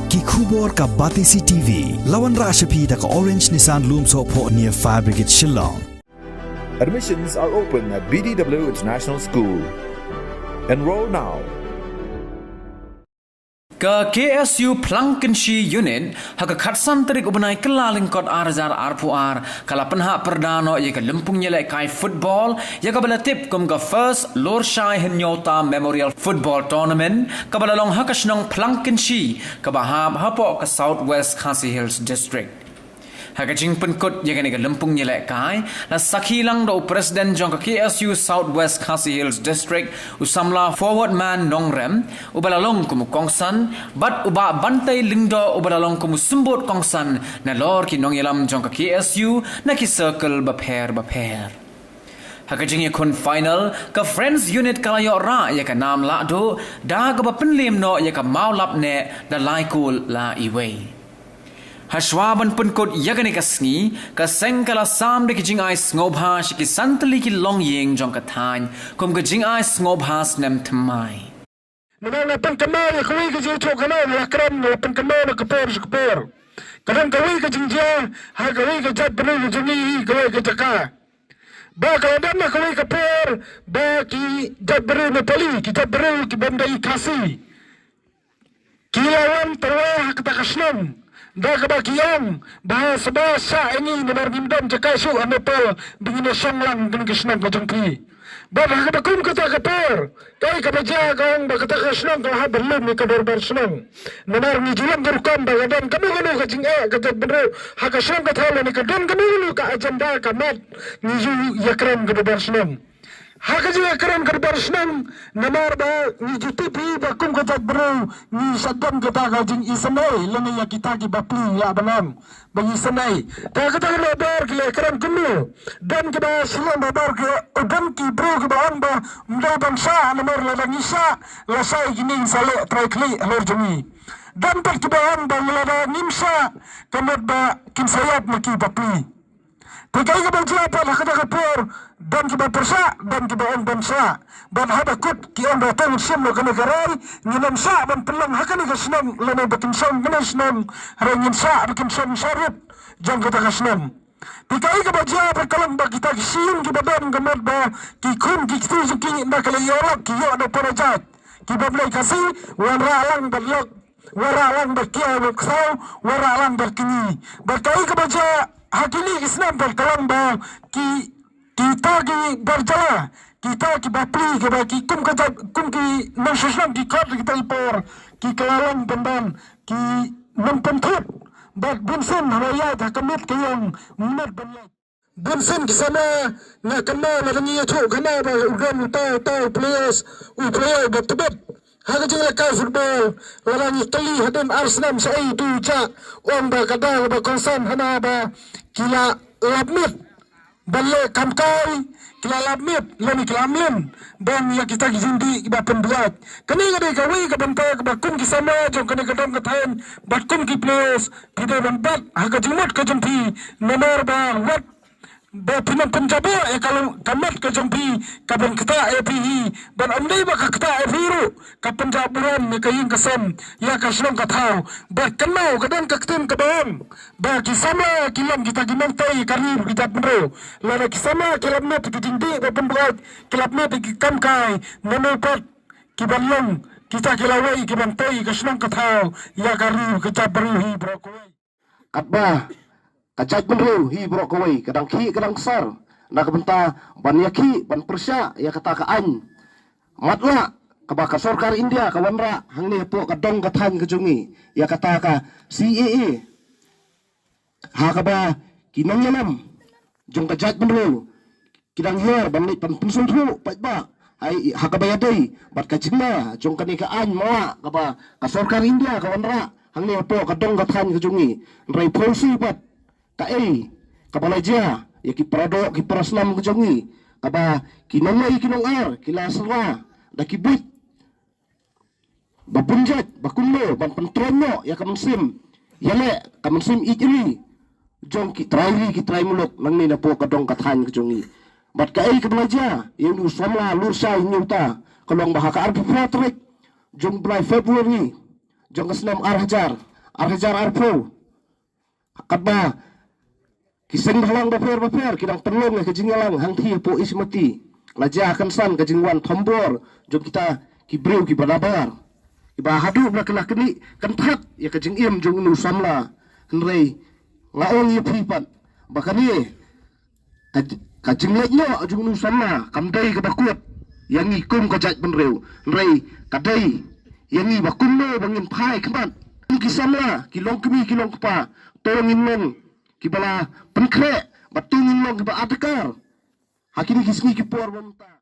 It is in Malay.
Ki khubor ka Batisi TV. Lawan Rashapi da ka Orange Nissan Lumso po near Fire Brigade Shillong. Admissions are open at BDW International School. Enroll now. Ke KSU Plangkenshi unit haka khatsan terik ubenai kelaling kot arzar arpuar kala penhak perdano ye ke lempung nyelek kai football ye ka belatip kum ke first LURSHAI HYNNIEWTA Memorial Football Tournament ka balalong haka shnong Plangkenshi ke bahab hapo ke Southwest Khasi Hills District. Haka jing penkut ye ke lempung nyelek kai la sakhilang do Presiden jong ke KSU Southwest Khasi Hills District usamla forward man nongrem ubalalong kum kongsan bat uba bantai lingdo ubalalong kum sumbot kongsan na lor ki nongyelam jong ke KSU na ki circle baper. Haka jing ye kun final ke friends unit kalayo ra ye ka nam la do da ka penlim no ye ka maulap ne da laikul la iway. Hashwaban penkut yagani kasngi ka sengkala sam de kijing ai ngobhas ki santali ki longying jong kathan kum ka jing ai ngobhas nem tmai nana penkamar ya kwi ka jitu kana la kram na penkamar ka per kadang kwi ka jingja ha kwi ka jat bru juni kwi ka taka ba ka dan na kwi ka per ba ki jat bru na pali ki jat bru ki bandai kasi kilawan terwah ka takasnam dah kebagian bahasa ini nomor bindam KSU anopal begini songlang dengan kesenang kejengki. Bapak kebakum kata kapur, kai kebaja kang bakata kesenang kau belum ni kabar bersenang. Nomor ni jualan berukam bagadan kamu kanu kejeng kejat bener hak kesenang kata ni kadan kamu kanu ka agenda kamat ni ju yakram kabar senang. Hak aja keren kerbar senang namar ba ni jutupi ba kum kata bro ni sadam kata gajing isanai lene ya kita ki bapli ya banam bagi sanai ta kata le bar ki keren kunu dan ki ba silang ba bar ki udam ki bro ki ba an ba mda bangsa namar la ngisa la sai ki ning sale traikli alor jumi dan per ki ba an ba la nimsa kamat ba kin sayat maki bapli Pekai ke bangsa apa nak kata kapur dan kita persa dan kita on bangsa dan ada kut ki on datang sim lo kena garai nginam sa dan pelang hakani kasnam lana bakin sam kena snam rangin sa bakin sam sarut jang kata kasnam Pekai ke bangsa apa kalang ba kita kisim ki badan kemat ba ki kun ki tu ki nak kala yorak ki yo ada perajat ki bablai kasih wan ralang berlok waralang berkia beksau waralang berkini berkai ke bangsa Hakili Islam berkalam bah kita ki berjala kita ki bapli ki baki kum ki nasyam ki kod kita ipor ki kelalang bendan ki mempentuk bat bunsen raya dah kemit ke yang minat benlak bunsen ki sana na kena na ni tu kena ba ugan tau players player betul Hak jenglah kau football, orang Itali hadam Arsenal saya tu cak, orang berkata berkonsen hana ber kila labmit, balik kamkai kila labmit, lani kelamlin, dan yang kita gizindi iba pembuat. Kini ada kawai kebentar kebakum kisama, jom kena kedam ketahuan, bakum ki players, kita berempat, hak jemut kejempi, nomor ber Bapinan penjaba kalau kamat ke jampi kapan kita API dan amdai baka kita API ka penjaburan ni kayin kasam ya kasnong katau ba kenau kadang kaktin kadang ba kisama kilam kita gimantai karir kita bro lana kisama kilam net kijindi ba pembuat kilam net kikamkai nanupat kibalong kita kilawai kimantai kasnong katau ya karir kita bro bro katba kacak benru hi bro kawai kadang ki kadang sar nak benta ban yaki ban persya ya kata ka an matla ka ba ka sarkar India ka wanra hangni po ka dong ka than ka jungi ya kata ka CAA ha ka ba kinong yanam jong kacak benru kidang hier ban ni pan pensun thu pa ba ai ha ka ba yadai bat ka jingma jong ka ni ka an mawa ka ba ka sarkar India ka wanra hangni po ka dong ka than ka jungi rai polisi bat Kae, kapalay dia, ya ki PYRDA, ki paraslam ke jongi, kaba kinongay kinongar, kilasla, da kibuit, babunjat, bakundo, ban pentrono, ya kamansim, yale, kamansim ikiri, jong ki try mulok, nang nina po kadong kathan ke jongi. Bat kae kapalay dia, yung usamla, LURSHAI HYNNIEWTA, kalong bahaka arbi Patrick, jong February, jong kasnam arhajar, arhajar arpo kadba kiseng halang baper kidang perlong ke jingalang hang thi po ismati laja akan san ke jingwan thombor jom kita kibreu ki balabar iba hadu bla kena keni kenthat ya ke jingim jong nu samla henrei ngaong ye phipat bakani ka jinglekno jong nu samla kamdai ke bakut yang ikum ka jat benreu henrei kadai yang i bakun no bangin phai khamat kisamla kilong kemi kilong pa tongin men kibala penkre batungin long kiba atakar hakini kismi kipor bomta